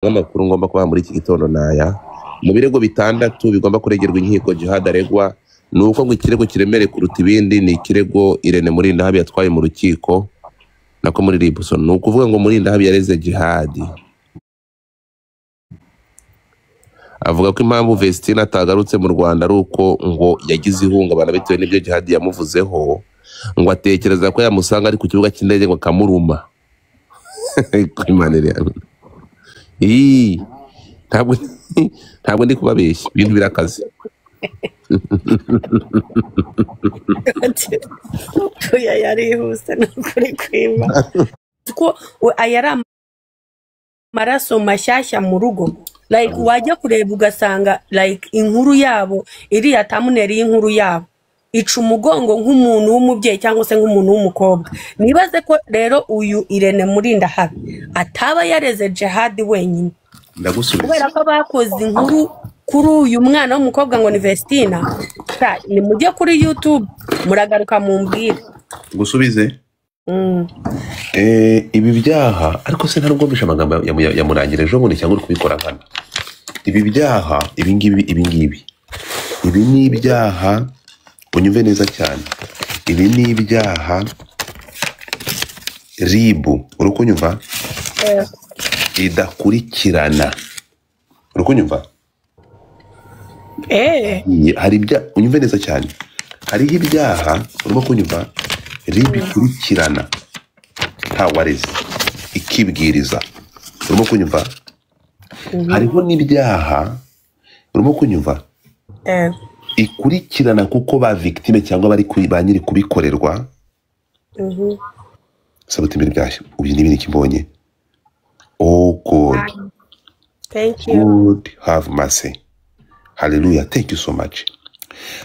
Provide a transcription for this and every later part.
amakuru ngomba kuba muri iki gitondo naya mu birego bitandatu bigomba kuregerwa inkiko Djihad aregwa nuko ngo ikirego kiremere kuruta ibindi ni ikirego Irene Murindahabi yatwaye mu rukiko nako muri Ribuso nuko uvuga ngo Murindahabi yareze Djihad avuga ko impamvu Vestine atagarutse mu Rwanda ari uko ngo yagize ihungabana bitewe n'ibyo Djihad yamuvuzeho ngo atekereza ko yamusanga ari ku kibuga cy'indege ngo kamuruma kwimanira ntabwo ndi kubabeshya ibintu birakaze tuya yarihuse n'ukuri kwima ko ayari amaraso mashyashya mu rugo like wajya kureba ugasanga like inkuru yabo iriya tamuneri y'inkuru yabo ica umugongo nk'umuntu w'umubyeyi cyangwa se nk'umuntu w'umukobwa nibaze ko rero uyu Irene Murindahabi ataba yareze Djihad wenyine ndagusubiza kubera ko bakoze inkuru kuri uyu mwana w'umukobwa ngo ni Vestine ni mujye kuri YouTube muragaruka mumbwire gusubize ibi byaha ariko se ntabwo mbisha amagambo yamurangire ejo bundi cyangwa uri kubikora nkana ibi byaha ibi ni ibyaha unyumve neza cyane ibi ni ibyaha ribu uri kunyumva idakurikirana uri kunyumva hari ibyaha unyumve neza cyane hariho ibyaha urimo kunyumva ribu ikurikirana ntawareze ikibwiriza urimo kunyumva hariho n'ibyaha urimo kunyumva ikurikirana kuko ba victime cyangwa bari ba nyiri kubikorerwa sabuti imbere byashyo ubu n'ibindi kimbonye oh God thank you God have mercy hallelujah thank you so much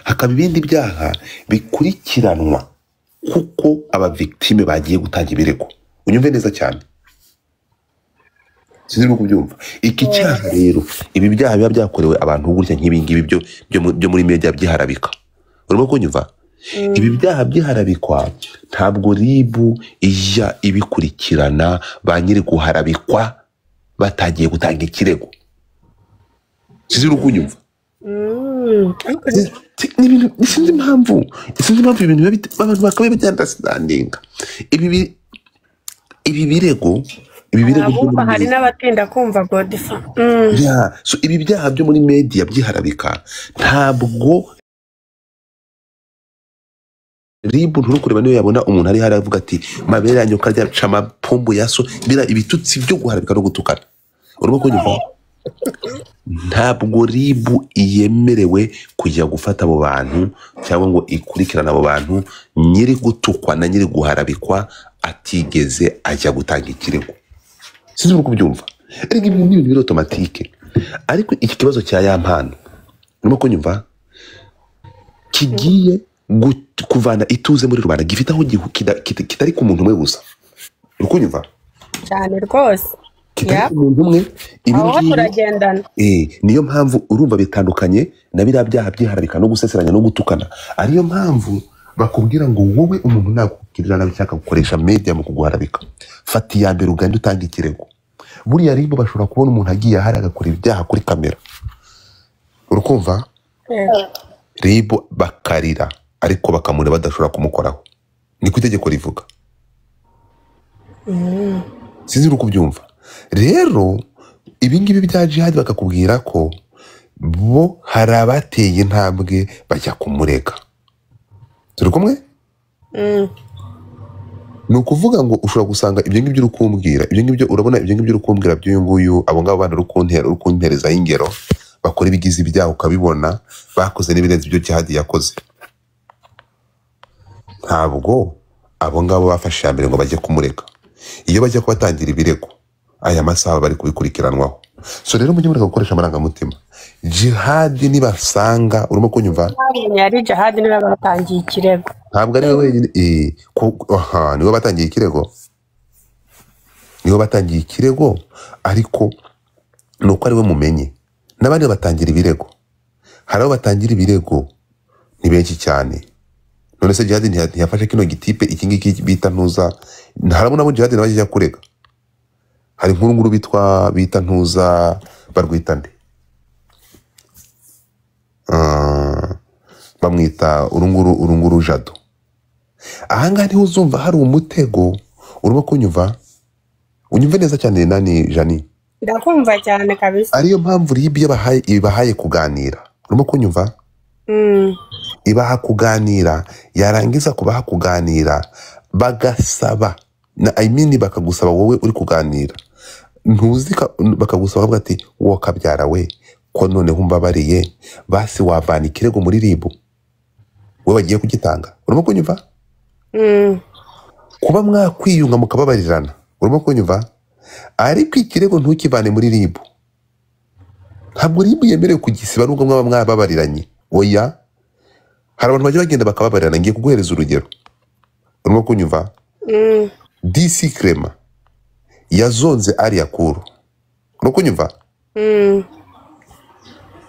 hakaba ibindi byaha bikurikiranwa kuko aba victime bagiye gutanga ibirego unyumve neza cyane sinzi uko kubyumva iki cyaha rero ibi byaha biba byakorewe abantu gutya nk'ibi ngibi byo muri media byiharabika urimo kunyumva ibi byaha byiharabikwa ntabwo ribu ijya ibikurikirana ba nyiri guharabikwa batagiye gutanga ikirego sinzi uko kunyumva sinzi impamvu ibintu abantu bakaba babyandastandinga ibi birego hari n'abatinda kumva Godfa so ibi byaha byo muri media byiharabika ntabwo ribu nturi kureba niyo yabona umuntu ari hari avuga ati mabere yanyu karya cama pombo yaso bira ibitutsi byo guharabika no gutukana urimo kunyumva ntabwo ribu yemerewe kujya gufata abo bantu cyangwa ngo ikurikirana abo bantu nyiri gutukwa na nyiri guharabikwa atigeze ajya gutanga ikirego sinzi uko kubyumva ariko ibintu ni ibintu automatique ariko iki kibazo cya ya mpano urimo kunyumva kigiye kuvana ituze muri rubanda gifite aho kitari ku muntu umwe gusa uri kunyumva cyane rwose kitari ku muntu umwe aho turagendana niyo mpamvu urumva bitandukanye na biriya byaha byiharabika no guseseranya no gutukana ariyo mpamvu bakubwira ngo wowe umuntu nakugirira nabi cyangwa gukoresha media mu kuguharabika fata iya mbere uganda utanga ikirego buriya ribo bashobora kubona umuntu agiye ahari agakora ibyaha kuri kamera urukumva ribo bakarira ariko bakamureba badashobora kumukoraho niko itegeko rivuga sinzi uko ubyumva rero ibingibi bya Djihad bakakubwira ko bo hari abateye intambwe bajya kumurega turi kumwe ni ukuvuga ngo ushobora gusanga ibyo ngibyo uri kumbwira ibyo ngibyo urabona ibyo ngibyo uri kumbwira by'uyu nguyu abo ngabo bana uri kuntereza ingero bakora ibigize ibyaha ukabibona bakoze n'ibirenze ibyo Djihad yakoze ntabwo abo ngabo bafashe mbere ngo bajye kumurega iyo bajya kubatangira ibirego aya masaha bari kubikurikiranwaho so rero mujye mureka gukoresha amarangamutima Djihad nibasanga urimo kunyumva yari Djihad niba batangiye ikirego ntabwo ari we wenyine niwe batangiye ikirego ariko nuko ari we mumenye n'abandi batangira ibirego hari abo batangira ibirego ni benshi cyane none se Djihad ntiyafashe kino gitipe iki ngiki bita ntuza harabona abo Djihad nawe ajya kurega hari nkuru bita ntuza barwita nde bamwita urunguru Jado. Ahangaha niho uzumva hari umutego. Urimo kunyumva? Unyumve neza cyane nani Jani? Ndakumva cyane kabisa. Ariyo mpamvu RIB ibahaye kuganira. Urimo kunyumva? Ibaha kuganira, yarangiza kubaha kuganira bagasaba bakagusaba wowe uri kuganira. Ntuzika bakagusaba bati wo kabyara we ko none humbabariye basi wavana ikirego muri RIB we bagiye kugitanga. Urimo kunyumva? Kuba mwakwiyunga mukababarirana. Urimo kunyumva? Ariko ikirego ntukivane muri RIB. Ntabwo RIB yemerewe kugisiba nubwo mwaba mwababariranye. Oya, hari abantu bagiye bagenda bakababarirana. Ngiye kuguhereza urugero. Urimo kunyumva? DC Clement yazonze Ariya Kuru. Urimo kunyumva?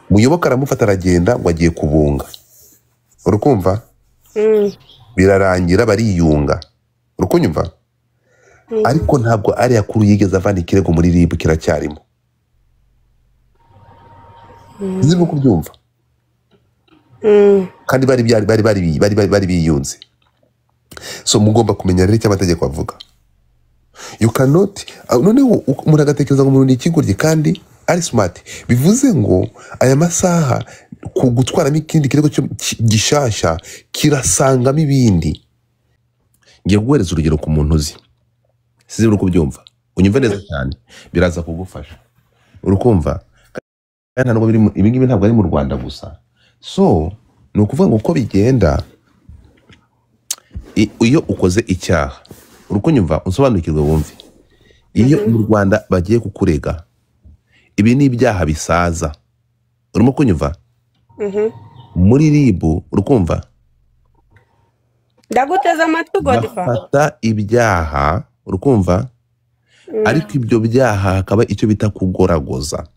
Muyoboka aramufata aragenda ngo agiye kubunga. Urukumva? Birarangira bariyunga. Urukunyumva? Ariko ntabwo Ariya Kuru yigeze avana ikirego muri RIB, kiracyarimo. Zirimo kubyumva? Kandi bari biyunze. So mugomba kumenya rero icyo amategeko avuga. You cannot noneho umuntu agatekereza ngo umuntu ni ikigoryi kandi ari smart. Bivuze ngo aya masaha ku gutwaramo ikindi kirego gishasha kirasangamo ibindi. Ngiye guhereza urugero ku muntu uzi. Sizi uri kubyumva. Unyumve neza cyane. Biraza kugufasha. Urukumva? Kandi ntabwo ibingibi ntabwo ari mu Rwanda gusa. So ni ukuvuga ngo uko bigenda iyo ukoze icyaha. Urukunyumva? Unsobanukirwe wumve. Iyo mu Rwanda bagiye kukurega, ibi ni ibyaha bisaza. Urimo kunyumva? Muri RIB urukumva? Ndaguteza amatwi Godfa. Bafata ibyaha, urukumva? Ariko ibyo byaha hakaba icyo bita kugoragoza,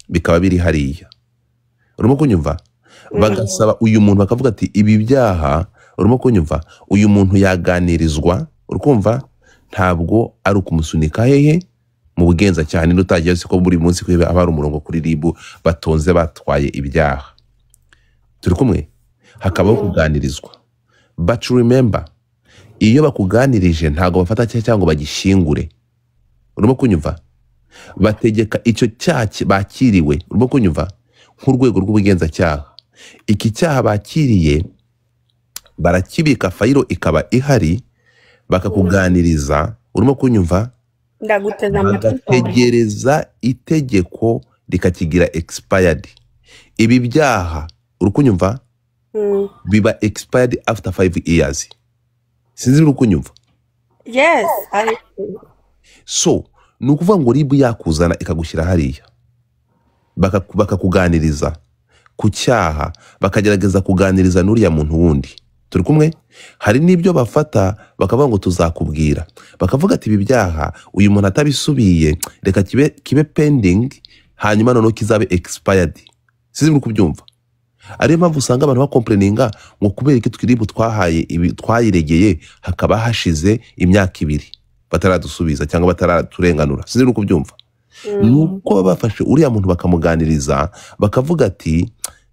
bikaba biri hariya. Urimo kunyumva? Bagasaba uyu muntu bakavuga ati ibi byaha, urimo kunyumva, uyu muntu yaganirizwa. Urukumva? Ntabwo ari ukumusunika hehe mu bugenza cyane n'utagiye siko buri munsi kwebe abari umurongo kuri RIB batonze batwaye ibyaha. Turi kumwe? Hakabaho kuganirizwa. But remember, iyo bakuganirije ntago bafata cyangwa bagishingure. Urimo kunyumva? Bategeka icyo cyaha bakiriwe. Urimo kunyumva? Nk'urwego rw'ubugenza cyaha. Iki cyaha bakiriye barakibika, fayiro ikaba ihari, bakakuganiriza. Urimo kunyumva? Ndaguteza amatwi. Bagategereza itegeko rikakigira expired. Ibi byaha urukunyumva biba expired after 5 years. Sinzi urukunyumva? Yes. So ni ukuvuga ngo RIB yakuzana ikagushyira hariya, bakakuganiriza ku cyaha, bakagerageza kuganiriza n'uriya muntu wundi. Turi kumwe? Hari n'ibyo bafata bakavuga ngo tuzakubwira, bakavuga ati ibi byaha uyu muntu atabisubiye reka kibe pending, hanyuma noneho kizabe expired. Sizi muri kubyumva? Ariyo mpamvu usanga abantu bakomplaininga ngo kubera iki RIB twayiregeye hakaba hashize imyaka 2 bataradusubiza cyangwa bataraturenganura. Sizi muri kubyumva? Nuko bafashe uriya muntu bakamuganiriza, bakavuga ati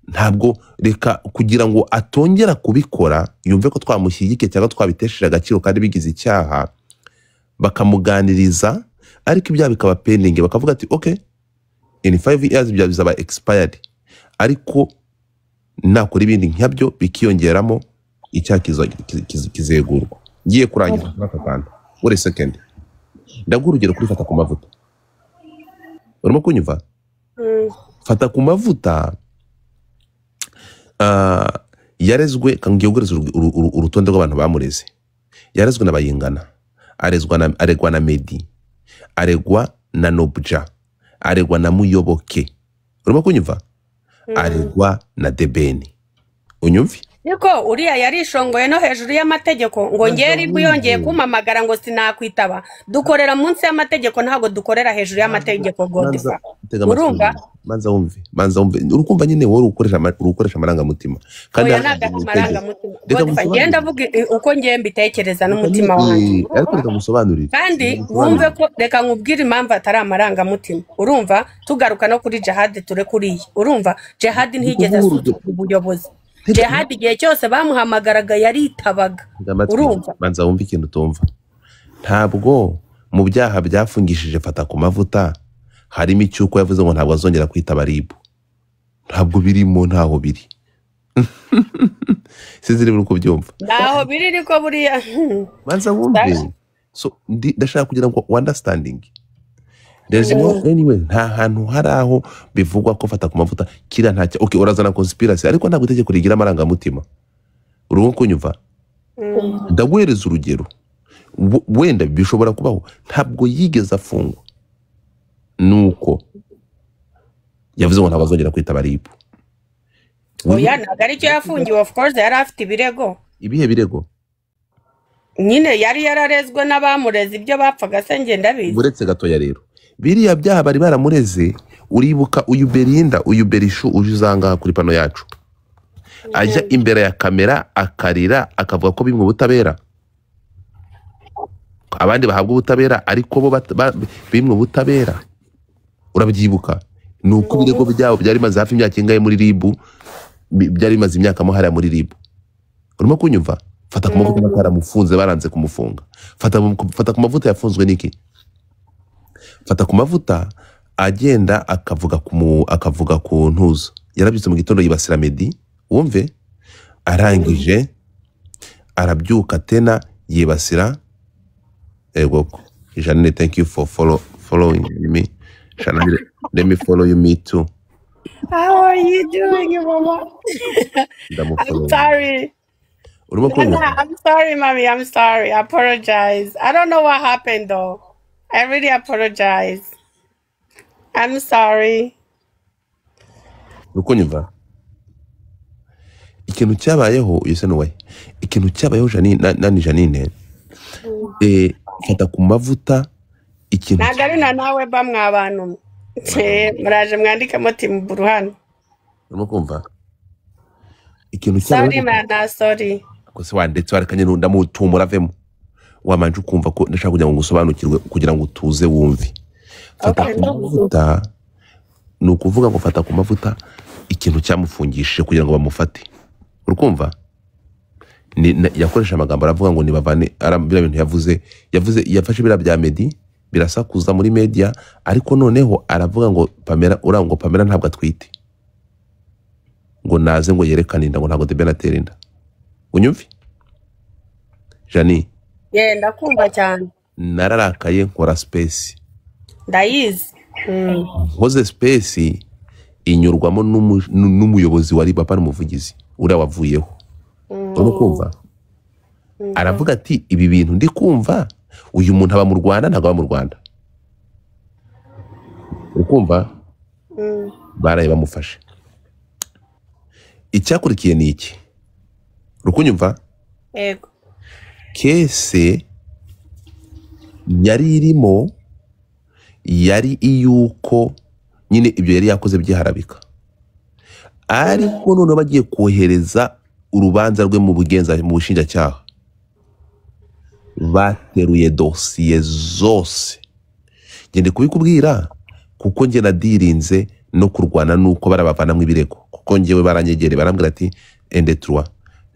ntabwo reka kugira ngo atongera kubikora, yumve ko twamushyigike cyangwa twabitesheje agaciro kandi bigize icyaha, bakamuganiriza. Ariko ibyaha bikaba pending, bakavuga ati okay, in 5 years ibyaha bizaba expired, ariko nakora ibindi nkabyo bikiyongeramo icyaha kizegurwa. Ngiye kurangiza aka kandi uri second, ndaguha urugero kuri fata ku mavuta. Urimo kunyumva? Fata ku mavuta yarezwe, kangiye guhereza urutonde rw'abantu bamureze. Yarezwe na Bayingana, aregwa na Meddy, aregwa na Nobja, aregwa na Muyoboke. Urimo kunyumva? Aregwa na Debeni. Unyumvi? Niko uriya yarishongoye no hejuru y'amategeko ngo ngiye RIB yongeye kumamagara ngo sinakwitaba. Dukorera munsi y'amategeko, ntago dukorera hejuru y'amategeko. Godfa urumva? manza wumve urukumva nyine wowe ukoresha amarangamutima kandi oya ntabwo amarangamutima Godfrey ngenda avuga uko ngiye mbitekereza n'umutima wanjye ariko reka musobanurire kandi wumve ko reka nkubwire impamvu atari amarangamutima urumva tugaruka no kuri Jihad ture kuriye urumva Jihad ntigeze asuzugura ubuyobozi Jihad igihe cyose bamuhamagaraga yaritabaga urumva manza wumve ikintu utumva ntabwo mu byaha byafungishije fata ku mavuta harimo icyuko yavuze ngo ntabwo azongera kwitaba RIB ntabwo birimo ntaho biri sinzi niba uko byumva naho biri niko buriya manza wumve so ndashaka kugira ngo understanding there's no anyway nta hantu hari aho bivugwa ko fata ku mavuta kira ntacyo okay urazana conspiracy ariko ntabwo itegeko rigira amarangamutima urumva kunyumva ndaguhereza urugero wenda bishobora kubaho ntabwo yigeze afungwa nuko yavuze ngo ntabwo azongera kwitaba RIB oya ntabwo aricyo yafungiwe of course yari afite ibirego ibihe birego nyine yari yararezwe n'abamureze ibyo bapfaga se nge ndabizi uretse gatoya rero biriya byaha bari baramureze uribuka uyu Belinda uyu Berishu uje uzanga kuri pano yacu ajya imbere ya kamera akarira akavuga ko bimwe ubutabera abandi bahabwa ubutabera ariko bo bimwe ubutabera urabyibuka nuko ibirego byabo byari maze hafi imyaka ingahe muri RIB byari maze imyaka muhara muri RIB urimo kunyumva fata ku mavuta bataramufunze baranze kumufunga fata ku mavuta yafunzwe niki fata ku mavuta agenda akavuga ku ntuzo yarabyutse mu gitondo yibasira Meddy wumve arangije arabyuka tena yibasira ego Janine thank you for following me Janine let me follow you too. How are you doing mama? I'm sorry. I'm sorry mommy, I'm sorry. I apologize. I don't know what happened though. I really apologize. I'm sorry. Uko ikintu cyabayeho yese no way ikintu cyabayeho Janine fata ku mavuta ikintu nagarina nawe bamwe abantu muraje mwandike muti mu buruhano urimo kumva ikintu cyabayeho sorry ko se wandetse warekanye ndamutumura vemo wamanje ukumva ko ndashaka kugira ngo ngusobanukirwe kugira ngo utuze wumve fata ku mavuta nukuvuga ngo fata ku mavuta ikintu cyamufungishije kugira ngo bamufate urukumva yakoresha amagambo aravuga ngo nibavane arambira ibintu yafashe bira bya Meddy birasakuza muri media ariko noneho aravuga ngo Pamela ntabwo atwite ngo naze ngo yerekane inda ngo ntabwo The Ben atera inda unyumvi Jani ndakumva cyane nararakaye nkora space ndayizi hoze space inyurwamo n'umuyobozi wari papa n'umuvugizi ura wavuyeho umukumva aravuga ati ibi bintu ndi kumva uyu muntu aba mu Rwanda ntago aba mu Rwanda ukumva baraye bamufashe icyakurikiye ni iki rukunyumva yego kese yari irimo yari iyuko nyine ibyo yari yakoze byiharabika ariko none bagiye kohereza urubanza rwe mu bushinjacyaha bateruye dosiye zose ngende kubikubwira kuko nge nadirinze no kurwana nuko barabavanamo ibirego kuko ngewe baranyegere barambwira ati endetrwa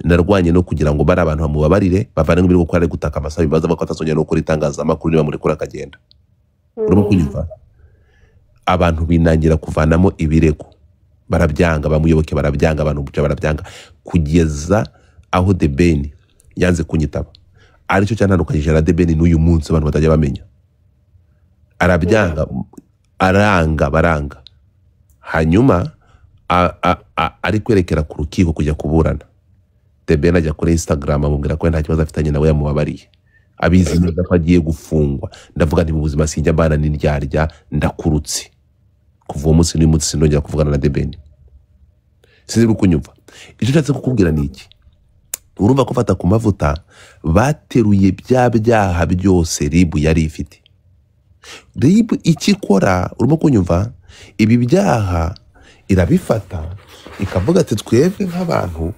narwanye no kugira ngo bari abantu bamubabarire bavane ibirego ko ari gutaka amasaha bibaza bako atazongera no kuri itangazamakuru niba muri kuri akagenda urimo kunyumva abantu binangira kuvanamo ibirego barabyanga bamuyoboke barabyanga abantu buca barabyanga kugeza aho The Ben yanze kunyitaba aricyo cyantandukanyije na The Ben n'uyu munsi abantu batajya bamenya arabyanga baranga hanyuma ari kwerekera ku rukiko kujya kuburana The Ben ajya kuri Instagram amubwira ko nta kibazo afitanye nawe yamubabariye abizi neza ko agiye gufungwa ndavuga nti mu buzima sinjya mbana n'indyarya ndakurutse kuva uwo munsi n'uyu munsi sinongera kuvugana na The Ben sinzi kunyumva icyo cyatse kukubwira ni iki urumva ko fata ku mavuta bateruye bya byaha byose RIB yari ifite RIB ikikora urimo kunyumva ibi byaha irabifata ikavuga ati twebwe nk'abantu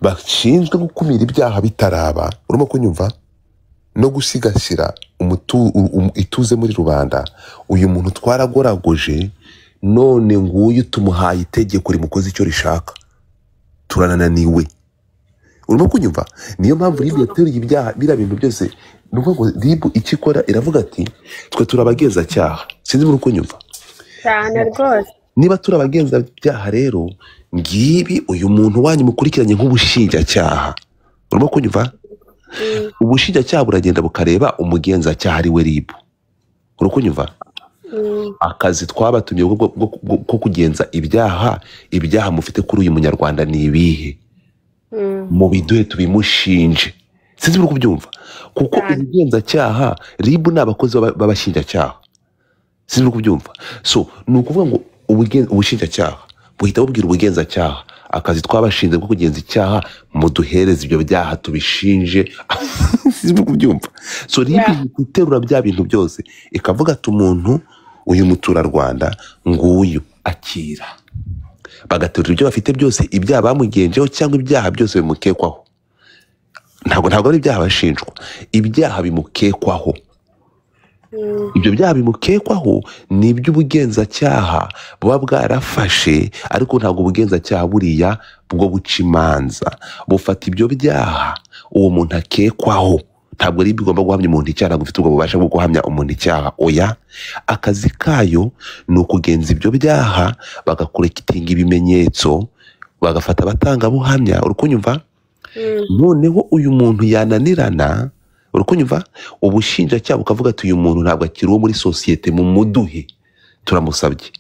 bashinzwe gukumira ibyaha bitaraba, urimo kunyumva, no gusigasira ituze muri rubanda, uyu muntu twaragoragoje, none nguyu tumuhaye itegeko rimukoze icyo rishaka, turanananiwe. Urimo kunyumva? Niyo mpamvu RIB yateruye ibyaha biriya bintu byose. Ni ukuvuga ngo RIB icyo ikora iravuga ati twe turabagenzacyaha. Sinzi muri kunyumva cyane rwose. Niba turabagenzacyaha rero, ngibi uyu muntu wanyu mukurikiranye nk'ubushinjacyaha. Urimo kunyumva? Ubushinjacyaha buragenda bukareba umugenzacyaha ari we RIB. Urimo kunyumva? Akazi twabatumye ko kugenza ibyaha mufite kuri uyu munyarwanda ni ibihe, mu biduhe tubimushinje. Sinzi muri kubyumva, kuko ubugenzacyaha RIB ni abakozi b'abashinjacyaha. Sinzi muri kubyumva. So ni ukuvuga ngo ubushinjacyaha buhita bubwira ubugenzacyaha akazi twabashinze ko kugenza icyaha, muduhereze ibyo byaha tubishinje. Sinzi muri kubyumva. So RIB iterura bya bintu byose ikavuga ati umuntu uyu muturarwanda nguyu akira, bagaterura ibyo bafite byose, ibyaha bamugenjeho cyangwa ibyaha byose bimukekwaho. Ntabwo ari ibyaha bashinjwa, ibyaha bimukekwaho. Ibyo byaha bimukekwaho ni iby'ubugenzacyaha buba bwarafashe, ariko ntabwo ubugenzacyaha buriya bwo buca imanza bufata ibyo byaha uwo muntu akekwaho. Ntabwo RIB igomba guhamya umuntu icyaha, ntabwo ufite ubwo bubasha bwo guhamya umuntu icyaha. Oya, akazi kayo ni ukugenza ibyo byaha, bagakorekitinga ibimenyetso, bagafata abatangabuhamya. Uri kunyumva? Noneho uyu muntu yananirana, uri kunyumva, ubushinjacyaha bukavuga ati uyu muntu ntabwo akiri uwo muri sosiyete, mu muduhe turamusabye.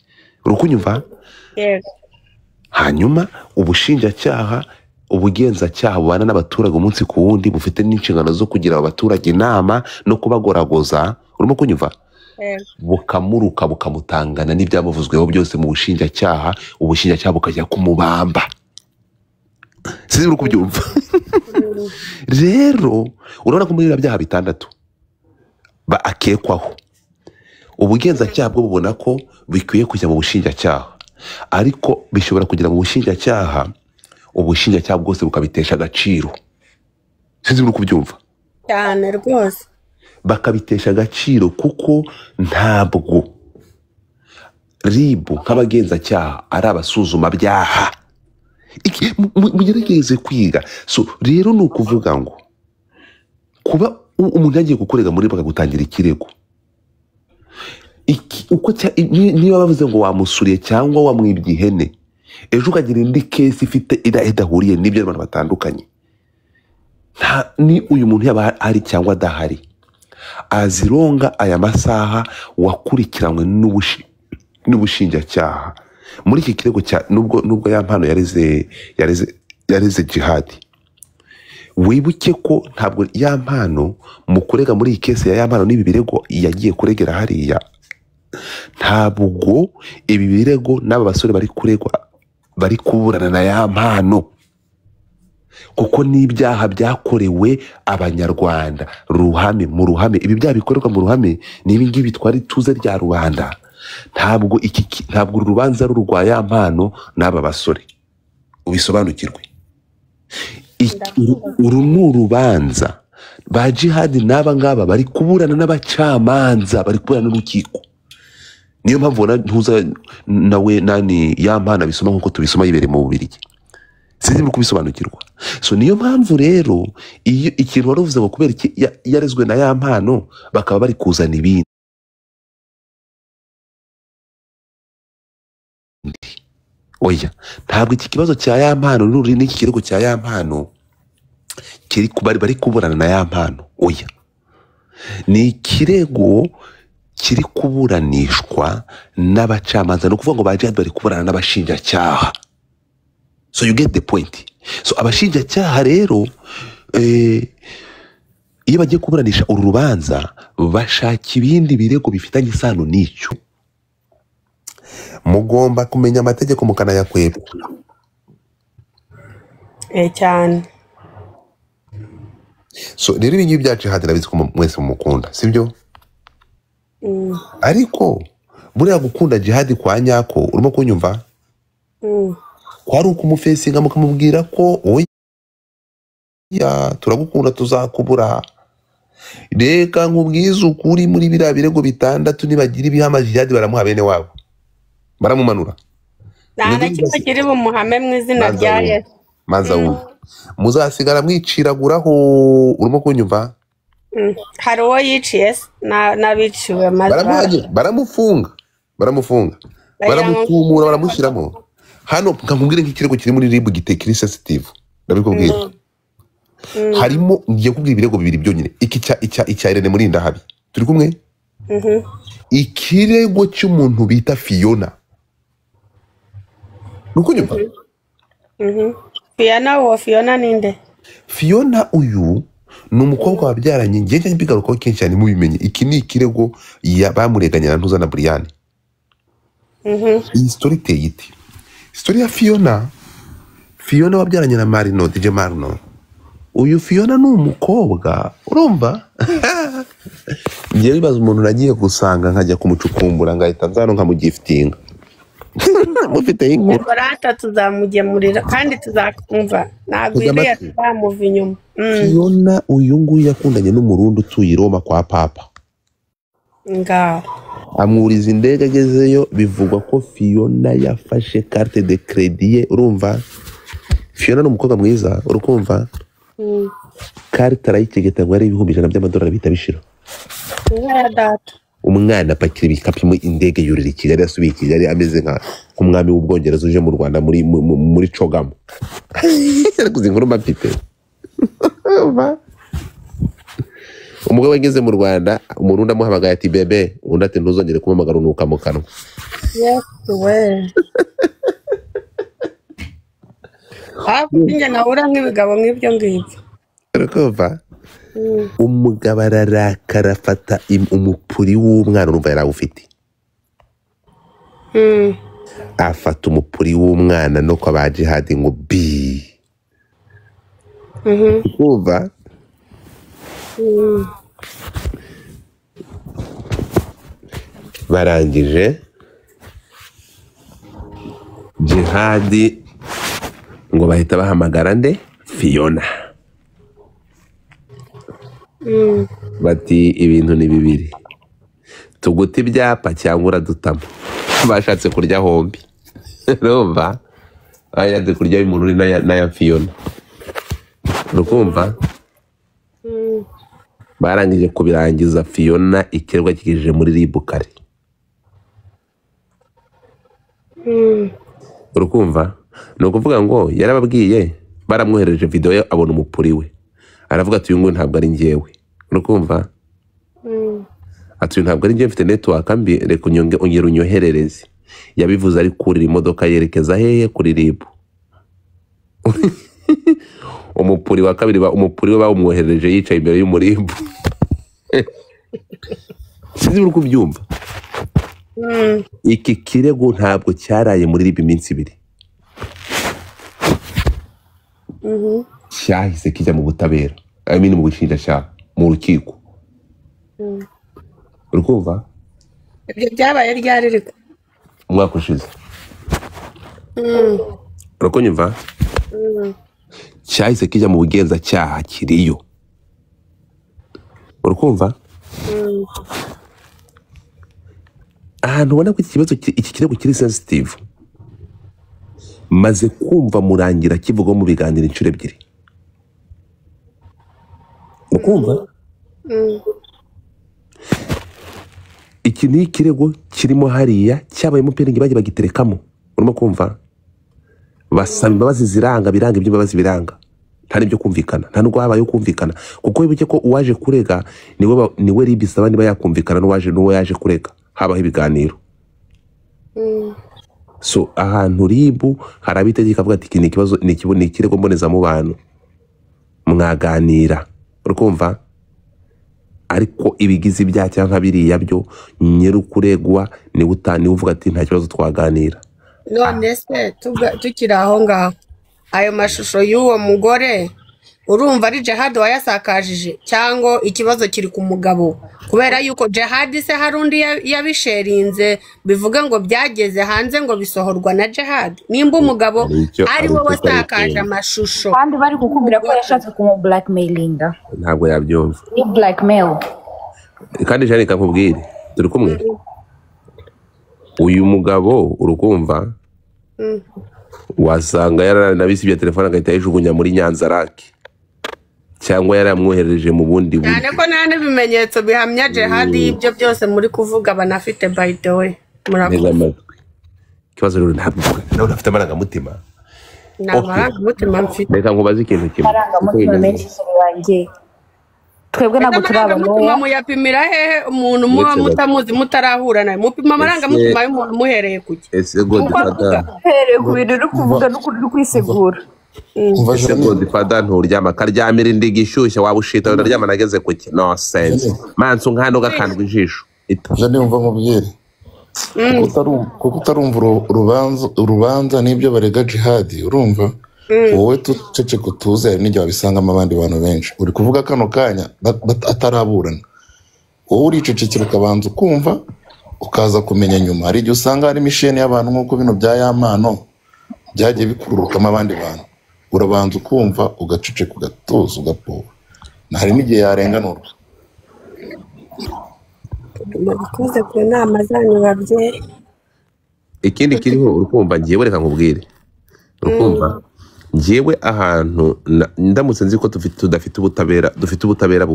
Uri kunyumva? Hanyuma ubushinjacyaha ubugenzacyaha bubana n'abaturage umunsi ku wundi, bufite n'inshingano zo kugira abaturage inama no kubagoragoza. Urimo kunyumva? Bukamuruka bukamutangana n'ibyamuvuzweho byose mu bushinjacyaha, ubushinjacyaha bukajya kumubamba. Sinzi uri kubyumva? Rero urabona ko muri byaha bitandatu akekwaho, ubugenzacyaha bwo bubona ko bikwiye kujya mu bushinjacyaha, ariko bishobora kugera mu bushinjacyaha, ubushinjacyaha bwose bukabitesha agaciro. Sinzi uri kubyumva? Cyane rwose. Bakabitesha agaciro kuko ntabwo RIB nk'abagenzacyaha ari abasuzuma byaha. Mugerageze kwiga. So rero ni ukuvuga ngo kuba umuntu yagiye gukorera muri bakagutangira ikirego, niba bavuze ngo wamusuriye cyangwa wamwibye ihene, ejo ukagira indi kesi ifite idahuriye n'ibyo abantu batandukanye, ni uyu muntu yaba ari cyangwa adahari, azironga aya masaha wakurikiranywe n'ubushinjacyaha muri iki kirego cya nubwo ya mpano yareze Jihad. Wibuke ko ntabwo ya mpano mu kurega muri iyi kesi ya mpano n'ibi birego yagiye kuregera hariya, ntabwo ibi birego n'aba basore bari kuregwa bari kuburana na ya mpano, kuko n'ibyaha byakorewe abanyarwanda mu ruhame. Ibi byaha bikorerwa mu ruhame ni ibi ngibi twari tuze rya rubanda. Ntabwo uru rubanza rurwa ya mpano n'aba basore, ubisobanukirwe. Uru ni urubanza ba Jihad n'aba ngaba bari kuburana n'abacamanza, bari kuburana n'urukiko. Niyo mpamvu ntuza nawe nani ya mpano bisoma nk'uko tubisoma yibereye mu Bubiligi. Sinzi muri kubisobanukirwa. So niyo mpamvu rero iyo ikintu wari uvuze ngo kubera yarezwe na ya mpano bakaba bari kuzana ibindi. Oya, ntabwo iki kibazo cya ya mpano n'uri n'iki kirego cya ya mpano bari kuburana na ya mpano. Oya, ni ikirego kiri kuburanishwa n'abacamanza. No kuvuga ngo ba Jihad bari kuburana n'abashinjacyaha. So you get the point. So abashinjacyaha rero iyo bagiye kuburanisha uru rubanza bashaka ibindi birego bifitanye isano n'icyo. Mugomba kumenya amategeko mukanayakweba cyane. So rero ibingibi bya Jihad nabizi ko mwese mumukunda, sibyo? Ariko buriya gukunda jihadi kwa nyako urimo kunyumva kwari ukumufesinga mukamubwira ko oya turagukunda tuzakubura reka nkubwize ukuri muri biriya birego 6 nibagira ibihama jihadi baramuha bene wabo baramumanura nta na kimwe kiri bumuhame mu izina rya Yesu maza muzasigara mwiciraguraho urimo kunyumva hari uwo yiciye n'abiciwe maze baramufunga baramutumura baramushyiramo hano nkakubwire nk'ikirego kiri muri ribu gitekiri sensitive ndabikubwira harimo ngiye kubwira ibirego 2 byonyine iki icya Irene Murindahabi turi kumwe ikirego cy'umuntu bita Fiona nukunyumva Fiona ninde Fiona uyu ni umukobwa wabyaranye ngiye mbigarukaho kenshi cyane mubimenye iki ni ikirego bamureganya na Ntuza na Brian iyi story teyiti story ya Fiona wabyaranye na Marino DJ Marino uyu Fiona ni umukobwa urumva ngiye bibaza umuntu nagiye gusanga nkajya kumucukumbura ngahita nzano nkamugiftinga mufite inkuru barata tuzamugemurira kandi tuzakumva ntabwo iriya tuzamuva inyuma Fiona uyu nguyu yakundanye n'umurundi utuye i Roma kwa papa ngaho amwuriza indege agezeyo bivugwa ko Fiona yafashe carte de crédit ye urumva Fiona ni umukobwa mwiza urukumva carte arayikegeta ngo ari $100 by'amadolari bita bishira umwana apakira ibikapu mu indege yurira i Kigali asubiye i Kigali ameze nk'umwami w'Ubwongereza uje mu Rwanda muri Cogamo arakuze inkuru mafite umugabo wageze mu Rwanda umurundi amuhamagaye ati bebe undi ati ntuzongere kumamagara unuka mu kanwa njye nahura nk'ibigabo nk'ibyo ngibyo urukumva umugabo ararakara afata umupuri w'umwana urumva yari awufite afata umupuri w'umwana no kwa ba jihadi ngo bi urumva barangije jihadi ngo bahita bahamagara nde Fiona bati ibintu ni 2 tuguta ibyapa cyangwa uradutamo bashatse kurya hombi urumva ayaze kurya umuntu uri na Fiona urukumva barangije kubirangiza Fiona ikirwa kikije muri ribukari urukumva no kuvuga ngo yarababwiye baramwohereje video ye abona umupuri we aravuga ati uyu ngo ntabwo ari njyewe urukumva ati ntabwo ari njye mfite network mbi reka ongera unyoherereze yabivuze ari kurira imodoka yerekeza hehe kuri ribu umupuri wa kabiri umupuri we bawumwohereje yicaye imbere y'umurimbu sinzi uri kubyumva iki kirego ntabwo cyaraye muri ribu iminsi 2 cyahise kijya mu butabera amini mu bushinjacyaha mu rukiko urukumva ibyo byabaye ryari riko umwaka ushize urakonyumva cyahise kijya mu bugenzacyaha kiriyo urukumva ahantu ubona ko iki kirego kiri sensitive maze kumva Murangira kivuga mu biganiro inshuro 2 ukumva iki ni ikirego kirimo hariya cyabayemo penenge bagiye bagiterekamo urimo kumva basaba imbabazi ziranga biranga ibyo imbabazi biranga nta nibyo kumvikana nta nubwo habaye kumvikana kuko wibuke ko uwaje kurega niwe ribisaba niba yakumvikana n'uwo yaje kurega habaho ibiganiro so ahantu ribu harabitegeka avuga ati iki ni ikibazo ni ikirego mbonezamubano mwaganira urukumva ariko ibigize ibyaha cyangwa biriya byo nyirukuregwa ni uvuga ati nta kibazo twaganira none se tukiri aho ngaho ayo mashusho y'uwo mugore urumva ari Jihad wayasakajije cyangwa ikibazo kiri ku mugabo kubera yuko Jihad se hari undi yabisherinze bivuga ngo byageze hanze ngo bisohorwa na Jihad nimba umugabo ari wowe wasakaje amashusho kandi bari kukubwira ko yashatse kumu blackmailinga ntabwo yabyumva ni blackmail kandi jane kakubwire turi kumwe uyu mugabo urukumva wasanga yaranabisibye telefone agahita yijugunya muri Nyanza Lake cyangwa yaramwohereje mu bundi buryo cyane ko nta n'ibimenyetso bihamya Jihad ibyo byose muri kuvuga banafite by the way murakoze kibazo rero ntabwo nafite amarangamutima amarangamutima mfite reka nkubaze ikintu kimwe amarangamutima menshi wanjye twebwe ntabwo turabona muyapimira hehe umuntu muba mutamuzi mutarahura nawe mupima amarangamutima y'umuntu muhereye kuki ese Godfather hereye ku bintu uri kuvuga n'ukuri uri kwisegura ese Godfather nturyama karyamira indi gishyushye waba ushita ndaryama nageze kuki no sense manso nkano gakandwa ijisho je ndumva mubwire kuko utarumva urubanza n'ibyo barega Jihad urumva wowe tucece kutuze n'ijya babisangamo abandi bantu benshi uri kuvuga kano kanya ataraburana wowe uricecekera ukabanza ukumva ukaza kumenya nyuma hari igihe usanga hari misheni y'abantu nk'uko bino bya yamano byagiye bikururukamo abandi bantu urabanza ukumva ugaceceka ugatuza ugapoba hari n'igihe yarenganurwa mubikoze ku nama zanyu babyeyi ikindi kiriho urukumva ngiye reka nkubwire urukumva ngiyewe ahantu ndamutse nzi ko tudafite ubutabera dufite ubutabera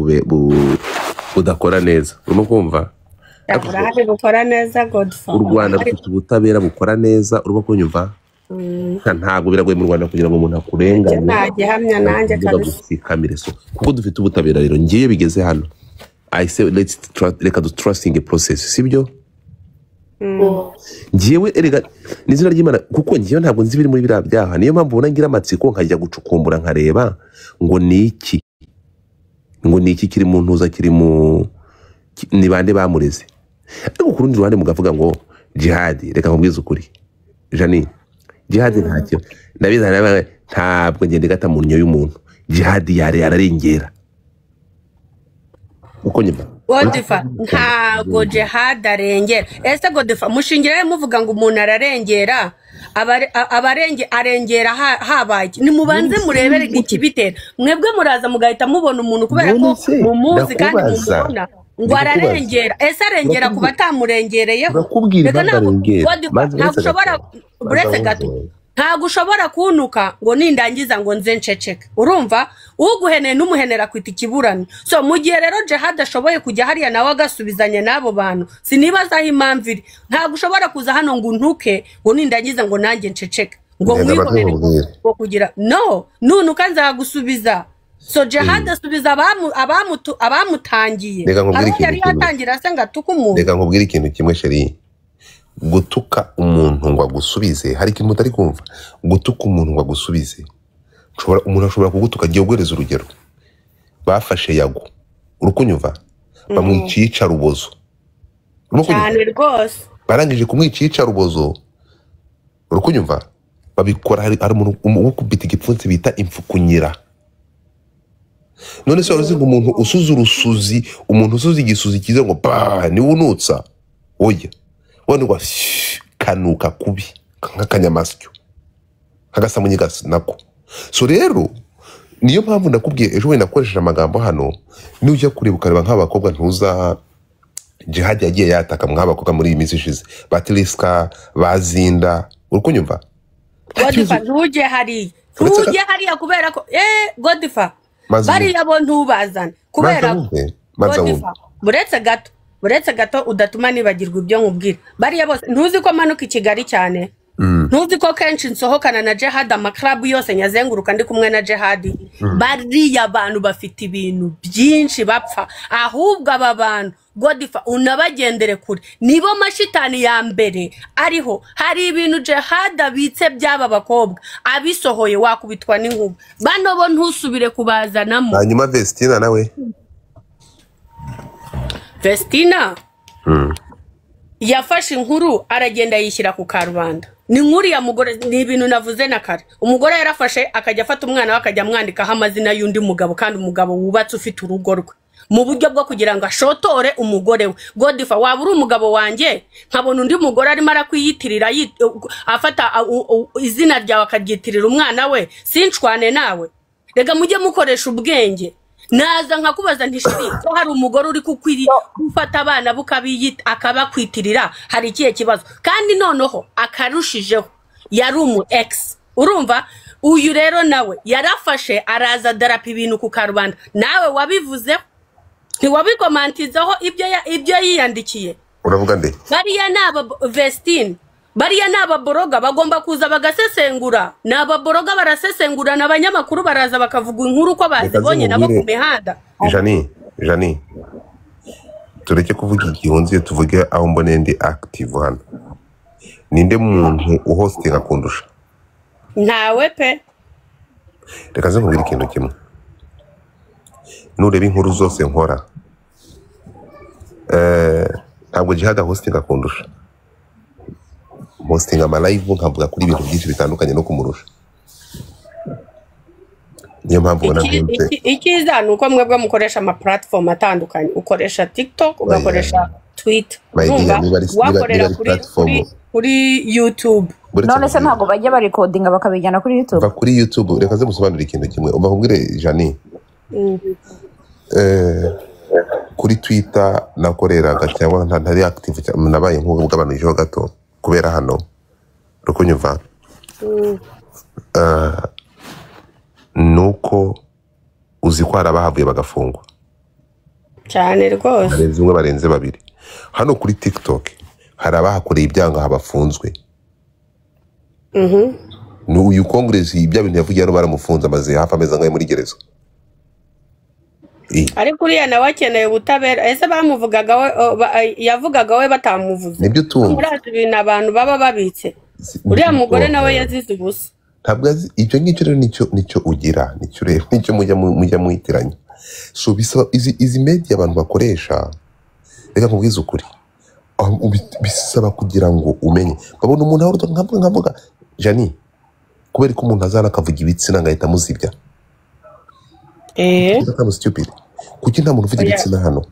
budakora neza urimo kumva yakora gukora neza Godfather u Rwanda rufite ubutabera bukora neza urimo kunyumva ntabwo biragoye mu Rwanda kugira ngo umuntu akurengane ntagihamya nanjye kamere so kuko dufite ubutabera rero ngiye bigeze hano I say let's trusting a process sibyo ngiyewe erega nizina ry'Imana kuko ngiye ntabwo nzi biri muri bira byaha niyo mpamvu ubona ngira amatsiko nkajya gucukumbura nkareba ngo niki kiri mu ntuza kiri mu ni bande bamureze ariko ku rundi ruhande mugavuga ngo Jihad reka nkubwize ukuri Jani Jihad ntacyo ndabiza ntabwo ngende gata mu nyo y'umuntu Jihad yararengera uko nyuma Godfather ntago Jihad arengera ese Godfather mushingiraye muvuga ngo umuntu ararengera arengera habaye nimubanze murebere ikibitera mwebwe muraza mugahita mubona umuntu kubera ko mumuzi kandi mumubona ngo ararengera ese arengera kuba atamurengereyeho reka ntabwo ushobora buretse gato ntabwo ushobora kunuka ngo nindangiza ngo nze nceceke urumva uguheneye n'umuhenera kwita ikiburano so mu gihe rero Jihad ashoboye kujya hariya nawe agasubizanye n'abo bantu sinibazaho impamvu iri ntabwo ushobora kuza hano ngo untuke ngo nindangiza ngo nanjye nceceke ngo mwibonere ngo kugira no nunuka nzagusubiza so Jihad asubiza abamutangiye yari yatangira se ngatuka umuntu reka nkubwire ikintu kimwe sheri gutuka umuntu ngo agusubize hari ikintu mutari kumva gutuka umuntu ngo agusubize umuntu ashobora kugutuka agiye guhereza urugero bafashe Yago urukunyumva bamwicica rubozo cyane rwose barangije kumwicica rubozo urukunyumva babikora hari umuntu wo kubita igipfunsi bita imfukunyira none se uruzi ngo umuntu usuza urusuzi umuntu usuza igisuzi kize ngo ba ni unutsa oya wone ngo kanuka kubi nk'akanyamasyo kagasamunye nako so rero niyo mpamvu nakubwiye ejo wenda nakoresheje amagambo hano n'ujya kureba ukareba nk'abakobwa ntuza Jihad yagiye yataka nk'abakobwa muri iyi minsi ishize Batiliska bazinda urukunyumva Godfather ntujye hariya kubera ko Godfather bariya bo ntubazana kubera Godfather buretse gato udatuma nibagirwa ibyo nkubwira bariya bose ntuzi ko manuka i Kigali cyane ntuzi ko kenshi nsohokana na Jihad amaklabu yose nyazenguruka ndi kumwe na Jihad bariya abantu bafite ibintu byinshi bapfa ahubwo aba bantu Godfather unabagendere kure nibo mashitani ya mbere ariho hari ibintu Jihad abitse by'aba bakobwa abisohoye wakubitwa n'inkuba bano bo ntusubire kubazanamo hanyuma Vestina nawe Vestina yafashe inkuru aragenda yishyira ku karubanda. Ni inkuru ya mugore, ni ibintu navuze na kare. Umugore yarafashe akajya afata umwana we akajya amwandikaho amazina y'undi mugabo, kandi umugabo wubatse ufite urugo rwe, mu buryo bwo kugira ngo ashotore umugore we. Godifa, waba uri umugabo wanjye nkabona undi mugore arimo arakwiyitirira afata izina ryawe akabyitirira umwana we, sinshwane nawe? Rega mujye mukoresha ubwenge. Naza nkakubaza ntishiri ko hari umugore uri gufata abana bukabiyita akabakwitirira, hari ikihe kibazo? Kandi noneho akarushijeho yari umu ex, urumva? Uyu rero nawe yarafashe araza darapi ibintu ku karubanda. Nawe wabivuze, ntiwabikomantizaho ibyo yiyandikiye. Uravuga nde? Bariya naba Vestine, bariya naba boroga bagomba kuza bagasesengura. Naba boroga barasesengura, n'abanyamakuru baraza bakavuga inkuru ko bazibonye nabo ku mihanda. Jani, tureke kuvuga igihunzi, tuvuge aho mbone ndi active hano. Ninde muntu uhostinga kundusha? Ntawe pe. Reka nze nkubwire ikintu kimwe. Nureba inkuru zose nkora, ntabwo Jihad hostinga kundusha. Hostinga ama live nkavuga kuri ibintu byinshi bitandukanye no kumurusha. Niyo mpamvu ubona ikiza nuko mwebwe mukoresha ama platform atandukanye. Ukoresha TikTok, ugakoresha Twitter, wakorera kuri YouTube. None se ntabwo bajya barekodinga bakabijyana kuri YouTube? Kuri YouTube. Reka nze musobanurire ikintu kimwe. Ubahubwire Jani. Kuri Twitter nakoreraga cyangwa ntari active, nabaye nk'ugabanyijeho gato kubera hano rukunyumva. Nuko uzi ko harabahavuye bagafungwa cyane rwose, barenze umwe barenze babiri. Hano kuri TikTok harabahakoreye ibyanga habafunzwe. Uyu Congress ibya bintu yavugiye hano baramufunze amaze hafi amezi angahe muri gereza. Ariko uriya nawe akeneye ubutabera. Ese bamuvugaga we, yavugaga we batamuvuze? Nibyo tumva. Murazi ibintu abantu baba babitse. Uriya mugore nawe yazize ubusa. Ntabwo icyo ngicyo rero nicyo ugira, nicyo rero nicyo mujya muhitiranya. So izi media abantu bakoresha, reka nkubwize ukuri, bisaba kugira ngo umenye. Babona umuntu aho nkavuga Jani, kubera ko umuntu azana akavuga ibitsina ngahita muzibya. Kama stupid. Kuki nta muntu ufite ibitsina hano?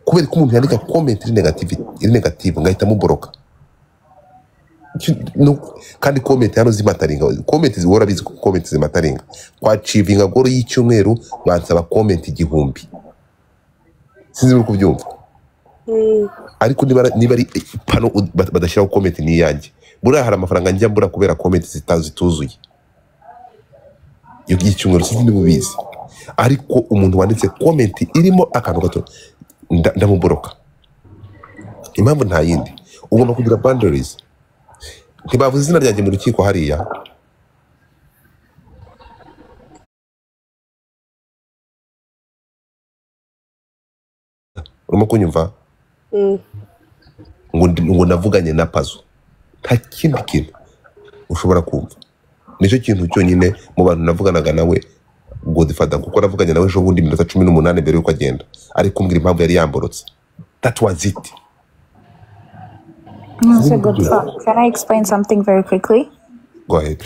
Kubera ko umuntu yandika comment iri negative ngahita muboroka. Kandi comment hano zimataringa, comment zihora bizi ko comment zimataringa. Kwa achieving goro y'icyumweru bansaba comment 1000. Sinzi uko kubyumva. Ariko niba ari pano badashiraho comment ni yanjye. Buriya hari amafaranga njya mbura kubera comment zituzuye. Yo y'icyumweru sinzi bubizi. Ariko umuntu wanditse comment irimo akantu gato ndamuboroka. Impamvu nta yindi, ugomba kugira boundaries. Ntibavuze izina ryanjye mu rukiko hariya. Urimo kunyumva? Ngo navuganye na Pazo. Nta kindi kintu ushobora kumva. Nicyo kintu cyonyine mu bantu navuganaga nawe Godfather, kuko navuganye nawe ejo bundi minota 18 mbere yuko agenda. Ari kumbwira impamvu yari yamborotse. That was it. So Godfather, can I explain something very quickly? Go ahead.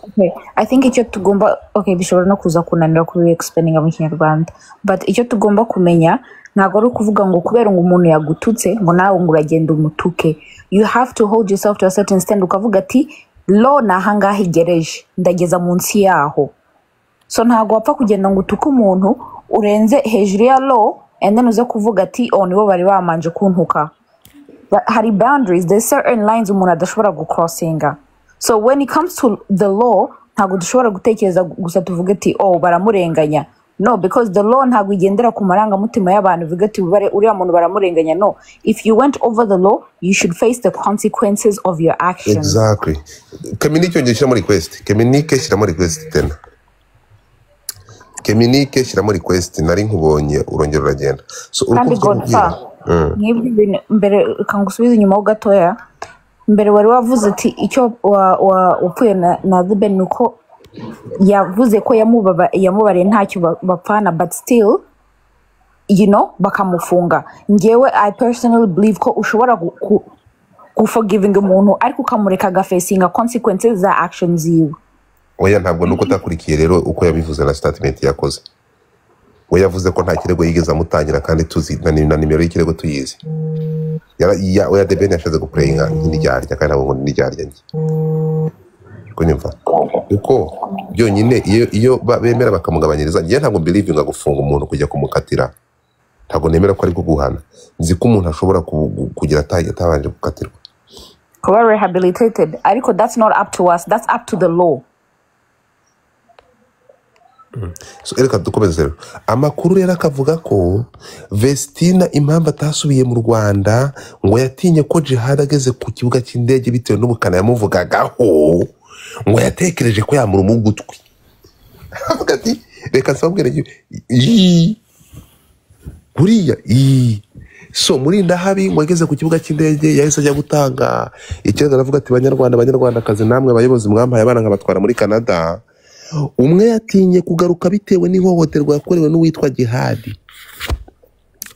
Okay, I think icyo tugomba, bishobora no kuza kunanira kuri explaining mu Kinyarwanda, but icyo tugomba kumenya ntabwo ari ukuvuga ngo kubera ngo umuntu yagututse ngo nawe ngo uragenda umutuke. You have to hold yourself to a certain stand, ukavuga ati law nahangaha igereje ndageza munsi yaho. So ntabwo wapfa kugenda ngo utuke umuntu urenze hejuru ya law and then uze kuvuga ati nibo bari bamanje kuntuka. Hari boundaries, there's certain lines umuntu adashobora gucrossinga. So when it comes to the law, ntabwo dushobora gutekereza gusa tuvuge ati baramurenganya. No, because the law ntabwo igendera ku marangamutima y'abantu uvuge ati uriya muntu baramurenganya. No, if you went over the law, you should face the consequences of your actions. Exactly. Communique ngishyira muri request. Communique shyira muri request tena. Communique shyira muri request, nari nkubonye urongera uragenda. So kandi Godfather, nk'ibyo bintu mbere kangusubiza inyuma ho gatoya. Mbere wari wavuze ati icyo wapfuye na The Ben nuko yavuze ko yamubariye ntacyo bapfana, but still bakamufunga. Ngewe I personally believe ko ushobora guforgiving umuntu ariko ukamureka agafacinga consequences za actions yiwe. Oya ntabwo nuko utakurikiye rero uko yabivuze na statement yakoze. We yavuze ko nta kirego yigeze amutangira kandi tuzi na nimero y'ikirego tuyizi. Oya The Ben yashaze guplayinga nk'indyarya kandi ntabwo n'indyarya njye. Kunyumva uko byonyine iyo bemera bakamugabanyiriza njye ntabwo believing gufunga umuntu kujya kumukatira. Ntabwo nemera ko ari guhana. Nzi ko umuntu ashobora kugira atabanje gukatirwa. Kuba rehabilitated ariko that's not up to us, that's up to the law. So reka dukomeze rero. Amakuru rero akavuga ko Vestina impamvu atasubiye mu Rwanda ngo yatinye ko Jihad ageze ku kibuga cy'indege bitewe n'ubukana yamuvugagaho ngo yatekereje ko yamura umugutwi. Avuga ati reka nsabwire buriya so muri ndahabi ngo ageze ku kibuga cy'indege yahise ajya gutanga ikibazo aravuga ati banyarwandakazi namwe abayobozi mwampaye abana nkabatwara muri Canada. Umwe yatinye kugaruka bitewe n'ihohoterwa yakorewe n'uwitwa Jihad.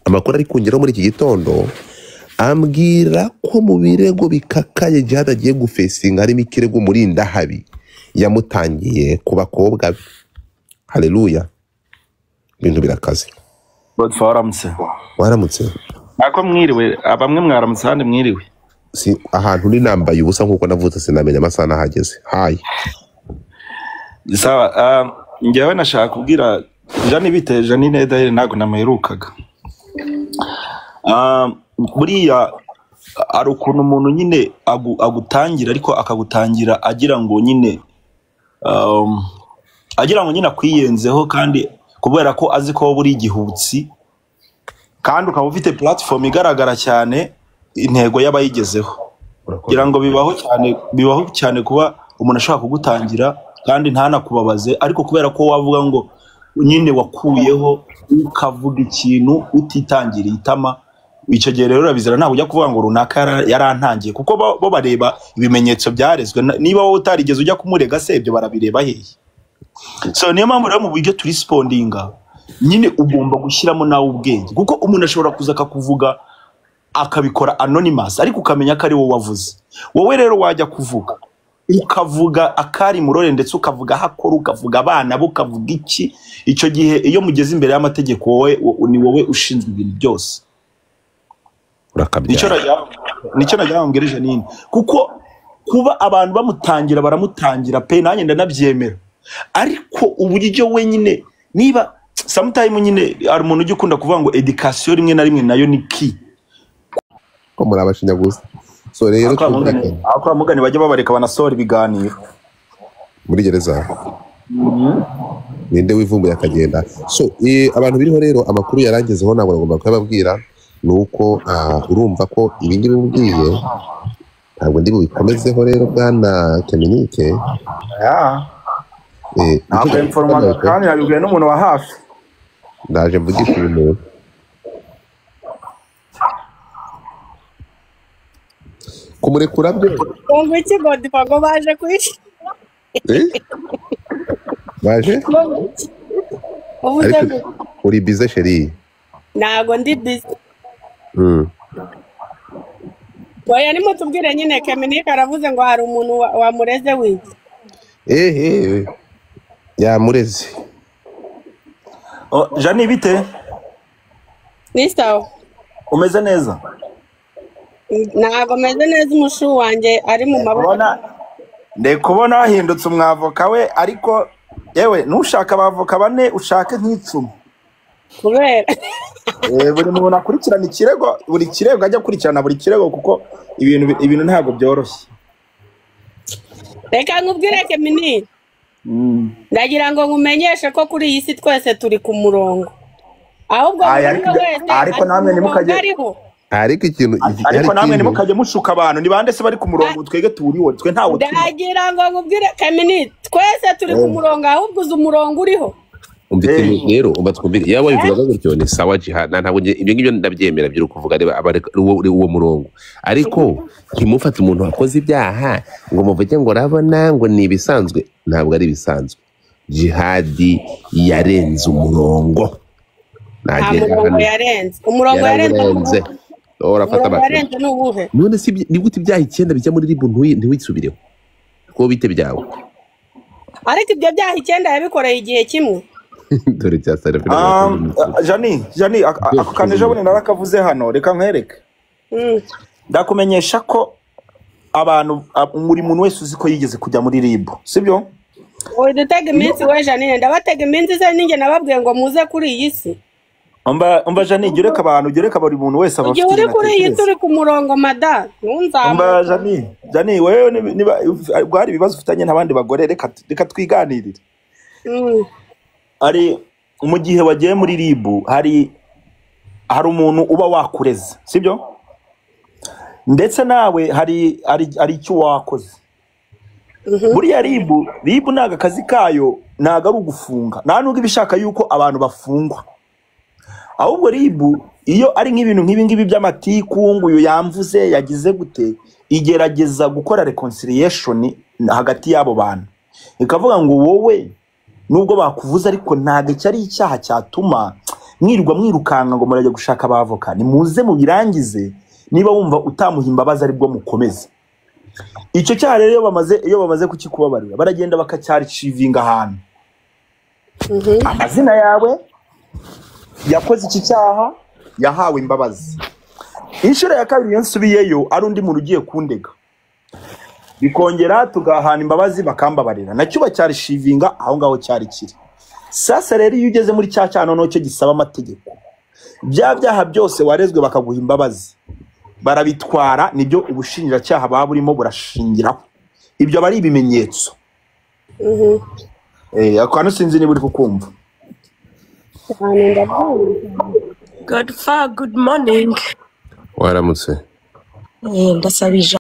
Amakuru ari kungeraho muri iki gitondo ambwira ko mu birego bikakaye Jihad agiye gufesinga harimo ikirego muri ndahabi yamutangiye ku bakobwa be. Haleluya, ibintu birakaze. Waramutse ako mwiriwe abamwe mwaramutse handi mwiriwe si ahantu ni nambaye ubusa nkuko navutse sinamenya amasaha nahageze. Hayi sawa njyewe nashaka kubwira Jani bite Janine Daire ntago namaherukaga. Buriya ari ukuntu umuntu nyine agutangira ariko akagutangira agira ngo nyine akwiyenzeho kandi kubera ko azi ko buri igihutsi kandi ukaba ufite platform igaragara cyane intego y'abayigezeho. Kugira ngo bibaho cyane kuba umuntu ashaka kugutangira kandi ntanakubabaze ariko kubera ko wavuga ngo nyine wakuyeho ukavuga ikintu utitangiriye itama. Icyo gihe rero urabizera ntabwo ujya kuvuga ngo runaka yarantangiye kuko bo bareba ibimenyetso byarezwe. Niba wowe utarigeze ujya kumurega se ibyo barabireba hehe? So niyo mpamvu rero mu buryo turespondinga nyine ugomba gushyiramo nawe ubwenge kuko umuntu ashobora kuza akakuvuga akabikora anonymous ariko ukamenya ko ari wowe wavuze. Wowe rero wajya kuvuga ukavuga akari murore ndetse ukavuga hakora ukavuga abana bo ukavuga iki. Icyo gihe iyo mugeze imbere y'amategeko wowe ni wowe ushinzwe ibintu byose. Nicyo najya mbwirije nini kuko kuba abantu baramutangira pe nanjye ndanabyemera ariko uburyo wenyine niba sometimes nyine ari umuntu ujya ukunda kuvuga ngo education rimwe na rimwe nayo ni key ko muri abashinyaguzi. So rero akora mugani bajya babareka banasohora ibiganiro muri gereza. Ninde wivumbuye akagenda. So abantu biriho rero amakuru yarangezeho ntabwo ngomba kubabwira nuko urumva ko ibindi bibwiye ntabwo ndi bubikomezeho rero bwana Keminike. Ntabwo information kandi yabibwiye n'umuntu wa hafi. Ndaje mvugisha umuntu. Kumurekura byo. Ngo iki Godfather baje kwishi. Baje? Uri bize sheri? Ntago ndi bize. Oya ni mutubwire nyine Keminike aravuze ngo hari umuntu wamureze wiki. Yamureze. Jani bite? Ni sawa. Umeze neza? Ntago meze neza umushu wanjye ari mu maboko. Ndekubona wahindutse umwavoka we ariko yewe nushaka abavoka bane ushake nk'icumi. Kubera buri muntu akurikirana ikirego buri kirego ajya kurikirana buri kirego kuko ibintu ntabwo byoroshye. Reka nkubwire Keminike. Ndagira ngo nkumenyeshe ko kuri iyi si twese turi ku murongo. Ahubwo ariko namwe nimukajye ariko namwe nimukajye mushuka abantu ni bande se bari ku murongo twege turiho twe ntawo. Ndagira ngo nkubwire Keminike twese turi ku murongo ahubwo uzi umurongo uriho. Umbikini rero ubatwumvire yawe bivuga gutyo ni sawa Jihad ntabwo ibyo ngibyo ndabyemera byo kuvuga uwo murongo ariko kimufata umuntu wakoze ibyaha ngo muvuge ngo rabona ngo ni ibisanzwe ntabwo ari bisanzwe. Jihad yarenze umurongo nta nagenda murongo hano yarenze umurongo yarenze yarawurenze urafata umurongo amashusho yarenze ni uwuhe none si ni gute ibyaha 9 bijya muri ribu ntiwisubireho ko bite byawe ariko ibyo byaha 9 yabikoreye igihe kimwe dore cya sare Jani ako kaneje bone narakavuze hano reka nkwereke ndakumenyesha ko abantu muri muntu wese uzi ko yigeze kujya muri ribu sibyo oya dutega iminsi we Janine ndabatega iminsi ze ninjye nababwiye ngo muze kuri iyi si umva Jani gereka abantu gereka buri muntu wese igihe uri kuri iyi turi ku murongo mada umva Jani wewe niba bwari ibibazo ufitanye n'abandi bagore reka twiganirire ari mu gihe wagiye muri ribu hari umuntu uba wakureze sibyo ndetse nawe hari icyo wakoze buriya ribu ntago akazi kayo ntago ari ugufunga nta nubwo ibishaka yuko abantu bafungwa ahubwo ribu iyo ari nk'ibintu nk'ibi by'amatiku nguyu yamvuze yagize gute igerageza gukora reconciliation hagati y'abo bantu ikavuga ngo wowe nubwo bakuvuza ariko ntago cyari icyaha cyatuma mwirukanga ngo murajya gushaka abavoka ni muze mu birangize niba wumva utamuhimba baza aribwo mukomeze icyo cyaha rero iyo bamaze kukikubabarira baragenda bakacyarichivinga ahantu amazina yawe yakoze iki cyaha yahawe imbabazi inshuro ya kabiri iyo nsubiyeyo ari undi muntu ugiye kundega bikongera tugahana imbabazi bakambabarira nacyo bacyarichivinga aho ngaho cyari kiri sasa rero iyo ugeze muri cya cyano no cyo gisaba amategeko byaha byose warezwe bakaguha imbabazi barabitwara nibyo ubushinjacyaha baburimo burashingiraho ibyo bari ibimenyetso akano sinzi niba uri kukumva Godfather, good morning. waramutse Ndasabije